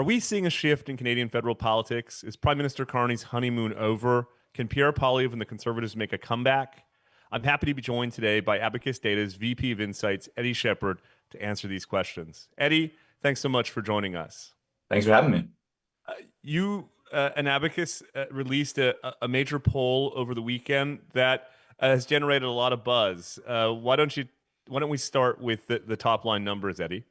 Are we seeing a shift in Canadian federal politics? Is Prime Minister Carney's honeymoon over? Can Pierre Poilievre and the Conservatives make a comeback? I'm happy to be joined today by Abacus Data's VP of Insights, Eddie Sheppard, to answer these questions. Eddie, thanks so much for joining us. Thanks for having me. You and Abacus released a major poll over the weekend that has generated a lot of buzz. Why don't we start with the top line numbers, Eddie?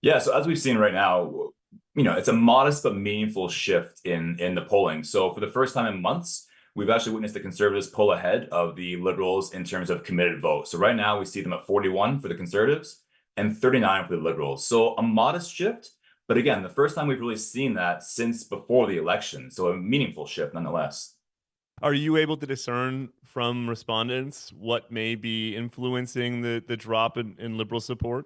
Yeah, so as we've seen right now, it's a modest but meaningful shift in the polling. So for the first time in months, we've actually witnessed the Conservatives pull ahead of the Liberals in terms of committed vote. So right now we see them at 41 for the Conservatives and 39 for the Liberals. So a modest shift, but again, the first time we've really seen that since before the election. So a meaningful shift nonetheless. Are you able to discern from respondents what may be influencing the drop in Liberal support?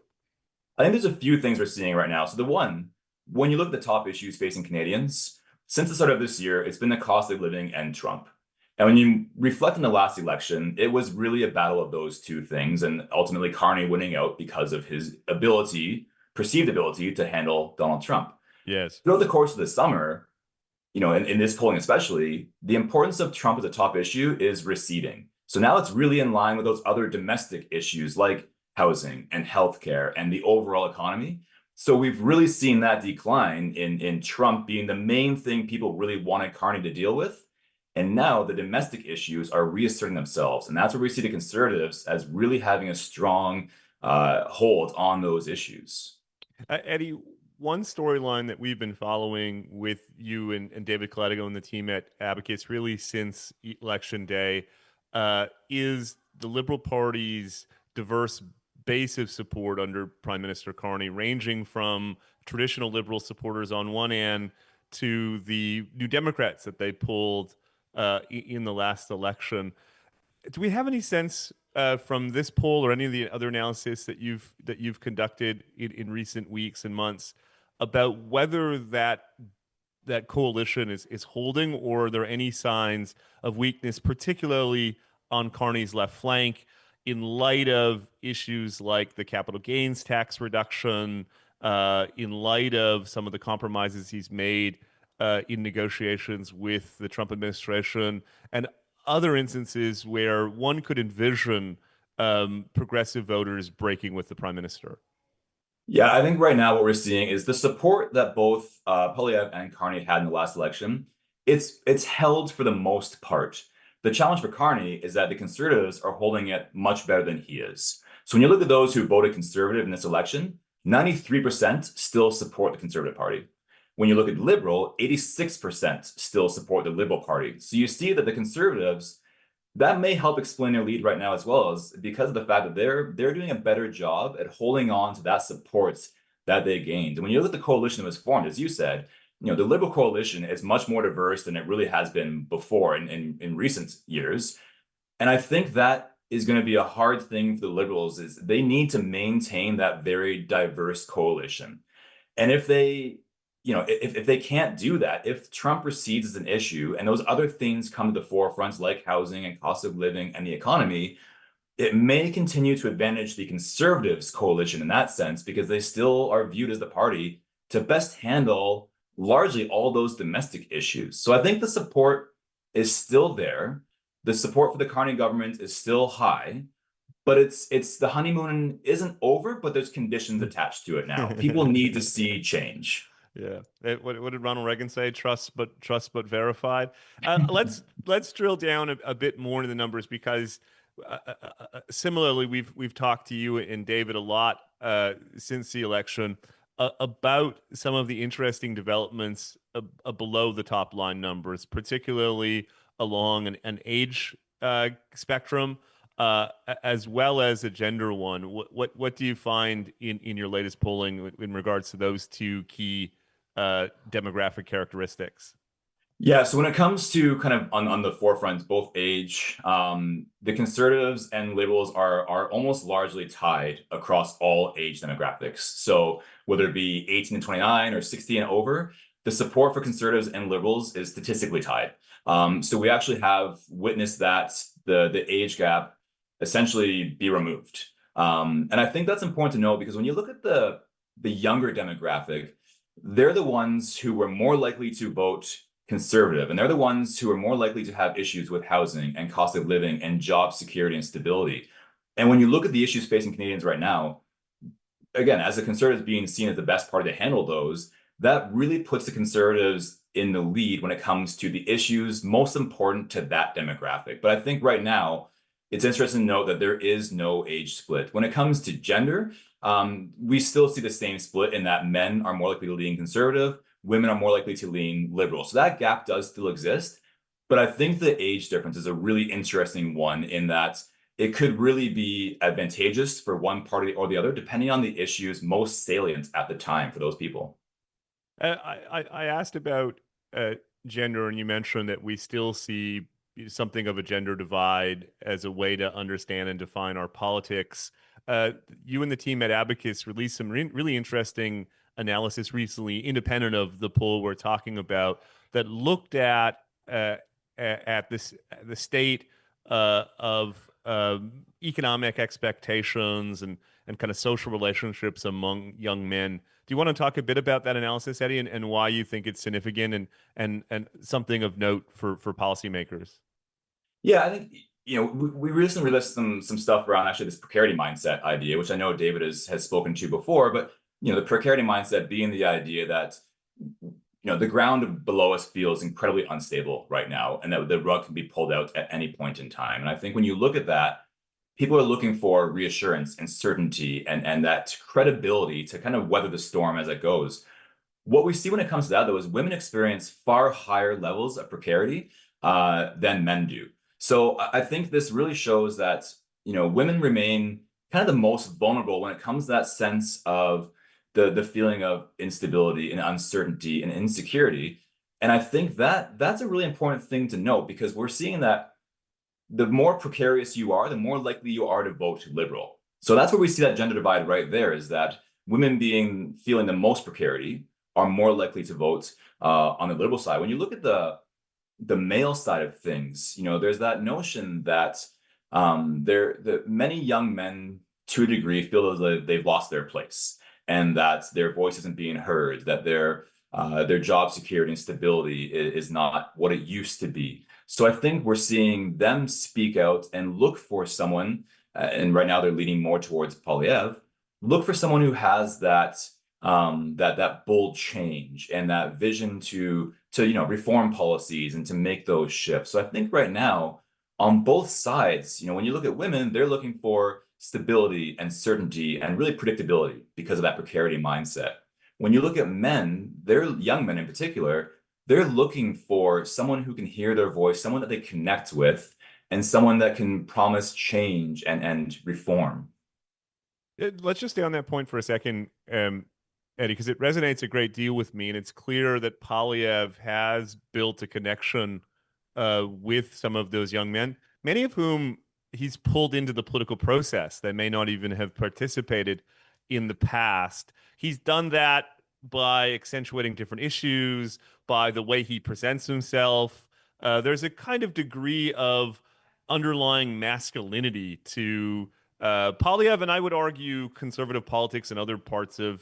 I think there's a few things we're seeing right now. So the one, when you look at the top issues facing Canadians, since the start of this year, it's been the cost of living and Trump. And when you reflect on the last election, it was really a battle of those two things, and ultimately Carney winning out because of his perceived ability to handle Donald Trump. Yes. Throughout the course of the summer, in this polling especially, the importance of Trump as a top issue is receding. So now it's really in line with those other domestic issues like housing and healthcare and the overall economy. So we've really seen that decline in Trump being the main thing people really wanted Carney to deal with. And now the domestic issues are reasserting themselves. And that's where we see the Conservatives as really having a strong hold on those issues. Eddie, one storyline that we've been following with you and David Coletigo and the team at Abacus really since Election Day is the Liberal Party's diverse base of support under Prime Minister Carney, ranging from traditional Liberal supporters on one end to the New Democrats that they pulled in the last election. Do we have any sense from this poll or any of the other analysis that you've conducted in recent weeks and months about whether that coalition is holding, or are there any signs of weakness, particularly on Carney's left flank, in light of issues like the capital gains tax reduction, in light of some of the compromises he's made in negotiations with the Trump administration, and other instances where one could envision progressive voters breaking with the prime minister? Yeah, I think right now what we're seeing is the support that both Poilievre and Carney had in the last election. It's held for the most part. The challenge for Carney is that the Conservatives are holding it much better than he is. So when you look at those who voted Conservative in this election, 93% still support the Conservative Party. When you look at Liberal, 86% still support the Liberal Party. So you see that the Conservatives, that may help explain their lead right now, as well as because of the fact that they're doing a better job at holding on to that support that they gained. And when you look at the coalition that was formed, as you said, the Liberal coalition is much more diverse than it really has been before in recent years. And I think that is going to be a hard thing for the Liberals, is they need to maintain that very diverse coalition. And if they, if they can't do that, if Trump recedes as an issue and those other things come to the forefront, like housing and cost of living and the economy, it may continue to advantage the Conservatives coalition in that sense, because they still are viewed as the party to best handle largely all those domestic issues. So I think the support is still there. The support for the Carney government is still high, but it's the honeymoon isn't over, but there's conditions attached to it now. People need to see change. Yeah. What did Ronald Reagan say? Trust but verified. Let's drill down a bit more into the numbers, because similarly, we've talked to you and David a lot since the election about some of the interesting developments below the top line numbers, particularly along an age spectrum, as well as a gender one. What do you find in your latest polling in regards to those two key demographic characteristics? Yeah, so when it comes to kind of on the forefront, both age, the Conservatives and Liberals are almost largely tied across all age demographics. So whether it be 18 to 29 or 60 and over, the support for Conservatives and Liberals is statistically tied. So we actually have witnessed that the age gap essentially be removed. And I think that's important to know, because when you look at the younger demographic, they're the ones who were more likely to vote conservative, and they're the ones who are more likely to have issues with housing and cost of living and job security and stability. And when you look at the issues facing Canadians right now, again, as the Conservatives being seen as the best party to handle those, that really puts the Conservatives in the lead when it comes to the issues most important to that demographic. But I think right now, it's interesting to note that there is no age split. When it comes to gender, we still see the same split in that men are more likely to lean conservative, women are more likely to lean liberal. So that gap does still exist. But I think the age difference is a really interesting one in that it could really be advantageous for one party or the other, depending on the issues most salient at the time for those people. I asked about gender, and you mentioned that we still see something of a gender divide as a way to understand and define our politics. You and the team at Abacus released some really interesting analysis recently, independent of the poll we're talking about, that looked at the state of economic expectations and kind of social relationships among young men. Do you want to talk a bit about that analysis, Eddie, and why you think it's significant and something of note for policymakers? Yeah, I think we recently released some stuff around actually this precarity mindset idea, which I know David has spoken to before. But the precarity mindset being the idea that the ground below us feels incredibly unstable right now, and that the rug can be pulled out at any point in time. And I think when you look at that, people are looking for reassurance and certainty and that credibility to kind of weather the storm as it goes. What we see when it comes to that, though, is women experience far higher levels of precarity than men do. So I think this really shows that women remain kind of the most vulnerable when it comes to that sense of the feeling of instability and uncertainty and insecurity. And I think that's a really important thing to note, because we're seeing that the more precarious you are, the more likely you are to vote liberal. So that's where we see that gender divide right there, is that women feeling the most precarity are more likely to vote on the liberal side. When you look at the male side of things, there's that notion that many young men, to a degree, feel as though they've lost their place and that their voice isn't being heard, that their job security and stability is not what it used to be. So I think we're seeing them speak out and look for someone, and right now they're leaning more towards Poilievre, look for someone who has that bold change and that vision to reform policies and to make those shifts. So I think right now on both sides, when you look at women, they're looking for stability and certainty and really predictability because of that precarity mindset. When you look at men, they're young men in particular, they're looking for someone who can hear their voice, someone that they connect with, and someone that can promise change and reform. Let's just stay on that point for a second, Eddie, because it resonates a great deal with me, and it's clear that Poilievre has built a connection with some of those young men, many of whom he's pulled into the political process that may not even have participated in the past. He's done that by accentuating different issues, by the way he presents himself. There's a kind of degree of underlying masculinity to Poilievre, and I would argue conservative politics in other parts of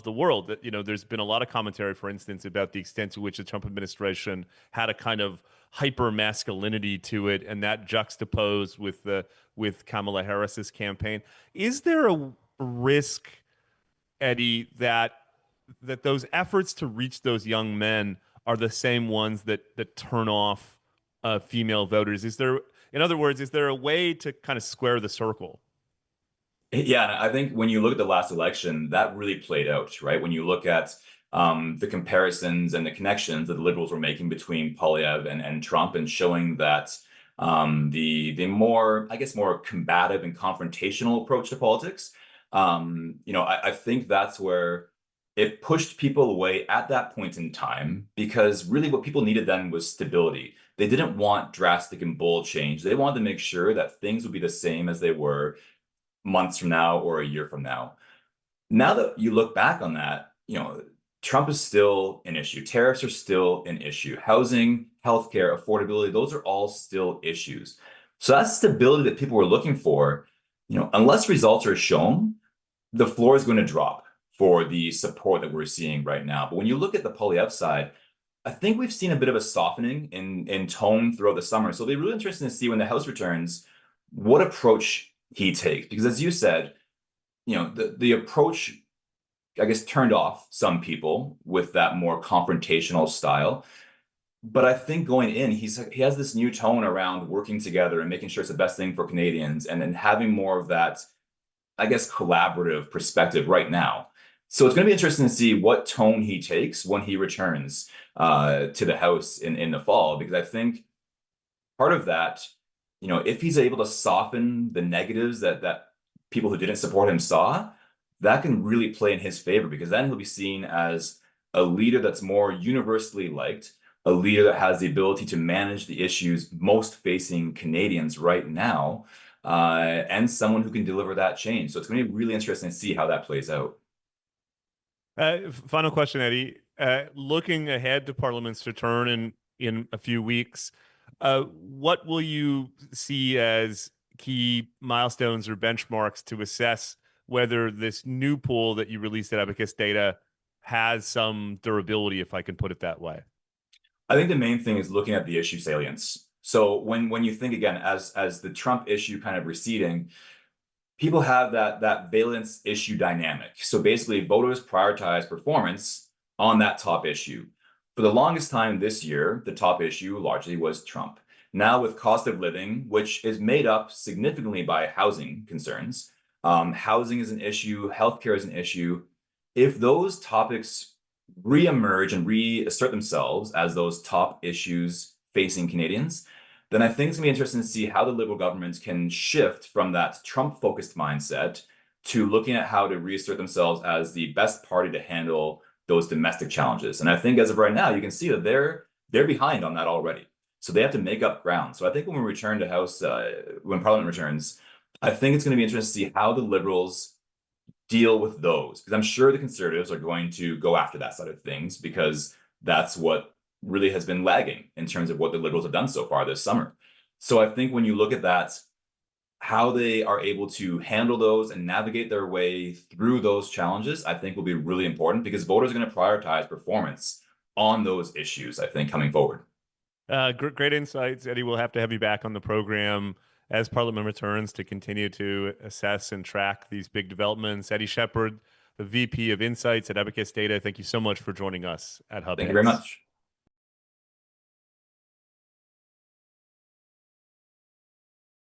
the world. That there's been a lot of commentary, for instance, about the extent to which the Trump administration had a kind of hyper masculinity to it, and that juxtaposed with Kamala Harris's campaign. Is there a risk, Eddie, that those efforts to reach those young men are the same ones that turn off female voters? In other words, is there a way to kind of square the circle? Yeah, I think when you look at the last election, that really played out, right? When you look at the comparisons and the connections that the liberals were making between Poilievre and Trump, and showing that the more, I guess, more combative and confrontational approach to politics, I think that's where it pushed people away at that point in time, because really what people needed then was stability. They didn't want drastic and bold change. They wanted to make sure that things would be the same as they were months from now or a year from now. Now that you look back on that, Trump is still an issue. Tariffs are still an issue. Housing, healthcare, affordability, those are all still issues. So that stability that people were looking for, unless results are shown, the floor is going to drop for the support that we're seeing right now. But when you look at the Poilievre side, I think we've seen a bit of a softening in tone throughout the summer. So it'll be really interesting to see when the House returns what approach he takes. Because as you said, the approach, I guess, turned off some people with that more confrontational style. But I think going in, he has this new tone around working together and making sure it's the best thing for Canadians, and then having more of that, I guess, collaborative perspective right now. So it's going to be interesting to see what tone he takes when he returns to the House in the fall, because I think part of that, if he's able to soften the negatives that people who didn't support him saw, that can really play in his favor, because then he'll be seen as a leader that's more universally liked, a leader that has the ability to manage the issues most facing Canadians right now, and someone who can deliver that change. So it's going to be really interesting to see how that plays out. Final question, Eddie. Looking ahead to Parliament's return in a few weeks, what will you see as key milestones or benchmarks to assess whether this new pool that you released at Abacus data has some durability, if I can put it that way? I think the main thing is looking at the issue salience. So when you think again, as the Trump issue kind of receding, people have that valence issue dynamic. So basically, voters prioritize performance on that top issue. For the longest time this year, the top issue largely was Trump. Now, with cost of living, which is made up significantly by housing concerns, housing is an issue, healthcare is an issue. If those topics reemerge and reassert themselves as those top issues facing Canadians, then I think it's going to be interesting to see how the Liberal government can shift from that Trump-focused mindset to looking at how to reassert themselves as the best party to handle those domestic challenges. And I think as of right now, you can see that they're behind on that already. So they have to make up ground. So I think when we return to House, when Parliament returns, I think it's going to be interesting to see how the Liberals deal with those, because I'm sure the Conservatives are going to go after that side of things, because that's what really has been lagging in terms of what the Liberals have done so far this summer. So I think when you look at that, how they are able to handle those and navigate their way through those challenges, I think will be really important, because voters are going to prioritize performance on those issues, I think, coming forward. Great insights, Eddie. We'll have to have you back on the program as Parliament returns to continue to assess and track these big developments. Eddie Sheppard, the VP of Insights at Abacus Data, thank you so much for joining us at Hub Thank you very Hits. much.